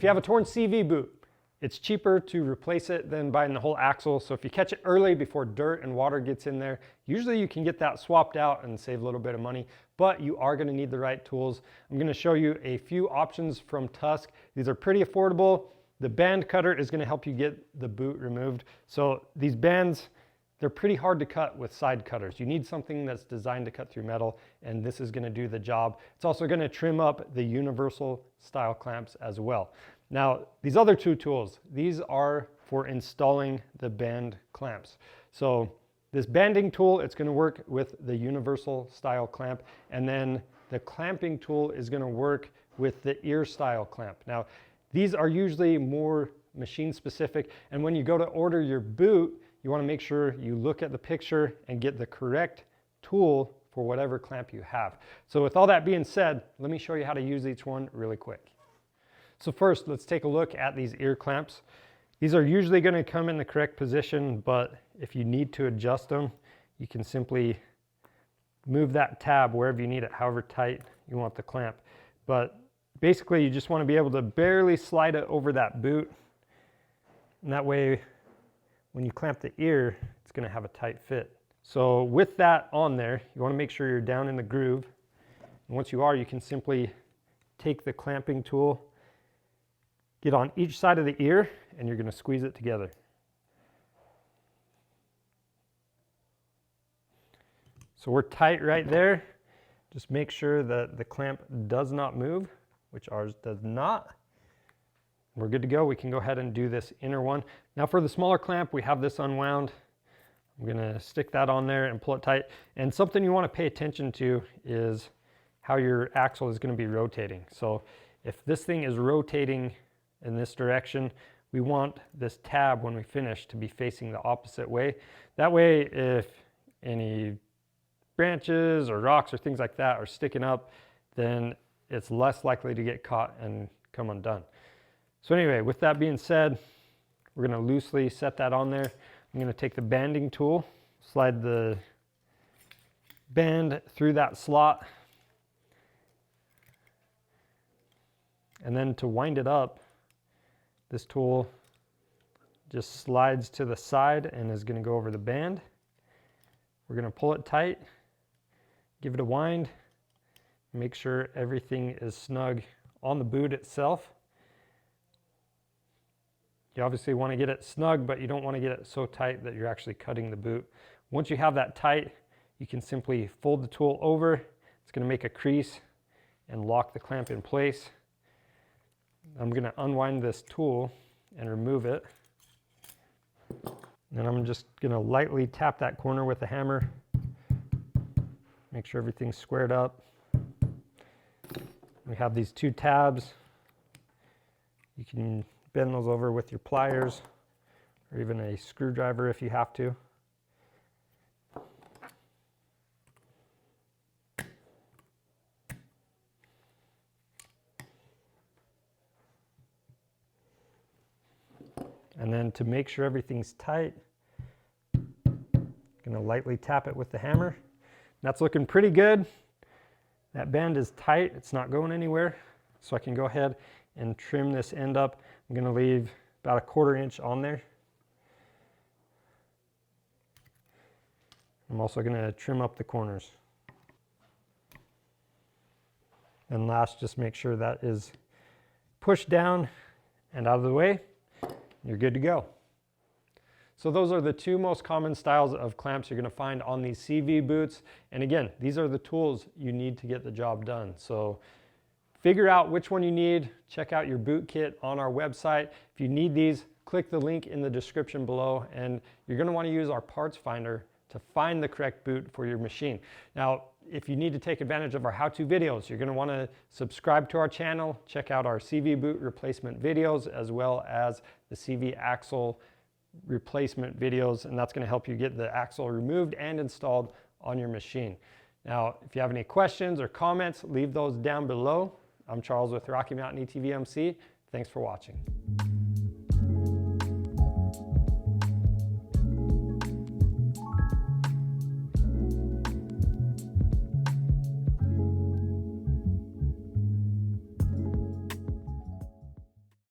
you have a torn CV boot, it's cheaper to replace it than buying the whole axle. So if you catch it early before dirt and water gets in there, usually you can get that swapped out and save a little bit of money, but you are going to need the right tools. I'm going to show you a few options from Tusk. These are pretty affordable. The band cutter is going to help you get the boot removed. So these bands, they're pretty hard to cut with side cutters. You need something that's designed to cut through metal, and this is going to do the job. It's also going to trim up the universal style clamps as well. Now, these other two tools, these are for installing the band clamps. So this banding tool, it's going to work with the universal style clamp, and then the clamping tool is going to work with the ear style clamp. Now, these are usually more machine specific, and when you go to order your boot, you want to make sure you look at the picture and get the correct tool for whatever clamp you have. So with all that being said, let me show you how to use each one really quick. So first, let's take a look at these ear clamps. These are usually going to come in the correct position, but if you need to adjust them, you can simply move that tab wherever you need it, however tight you want the clamp. But basically, you just want to be able to barely slide it over that boot, and that way, when you clamp the ear, it's going to have a tight fit. So with that on there, you want to make sure you're down in the groove. And once you are, you can simply take the clamping tool, get on each side of the ear, and you're going to squeeze it together. So we're tight right there. Just make sure that the clamp does not move, which ours does not. We're good to go. We can go ahead and do this inner one. Now for the smaller clamp, we have this unwound. I'm going to stick that on there and pull it tight. And something you want to pay attention to is how your axle is going to be rotating. So if this thing is rotating in this direction, we want this tab when we finish to be facing the opposite way. That way, if any branches or rocks or things like that are sticking up, then it's less likely to get caught and come undone. So anyway, with that being said, we're going to loosely set that on there. I'm going to take the banding tool, slide the band through that slot, and then to wind it up, this tool just slides to the side and is going to go over the band. We're going to pull it tight, give it a wind, make sure everything is snug on the boot itself. You obviously want to get it snug, but you don't want to get it so tight that you're actually cutting the boot. Once you have that tight, you can simply fold the tool over. It's going to make a crease and lock the clamp in place. I'm going to unwind this tool and remove it. And I'm just going to lightly tap that corner with a hammer. Make sure everything's squared up. We have these two tabs. You can bend those over with your pliers or even a screwdriver if you have to. And then to make sure everything's tight, I'm going to lightly tap it with the hammer. That's looking pretty good. That band is tight, it's not going anywhere. So I can go ahead and trim this end up. I'm going to leave about 1/4 inch on there. I'm also going to trim up the corners. And last, just make sure that is pushed down and out of the way. You're good to go. So those are the two most common styles of clamps you're going to find on these CV boots. And again, these are the tools you need to get the job done. So figure out which one you need. Check out your boot kit on our website. If you need these, click the link in the description below, and you're going to want to use our parts finder to find the correct boot for your machine. Now, if you need to take advantage of our how-to videos, you're going to want to subscribe to our channel, check out our CV boot replacement videos, as well as the CV axle replacement videos, and that's going to help you get the axle removed and installed on your machine. Now, if you have any questions or comments, leave those down below. I'm Charles with Rocky Mountain ETVMC. Thanks for watching.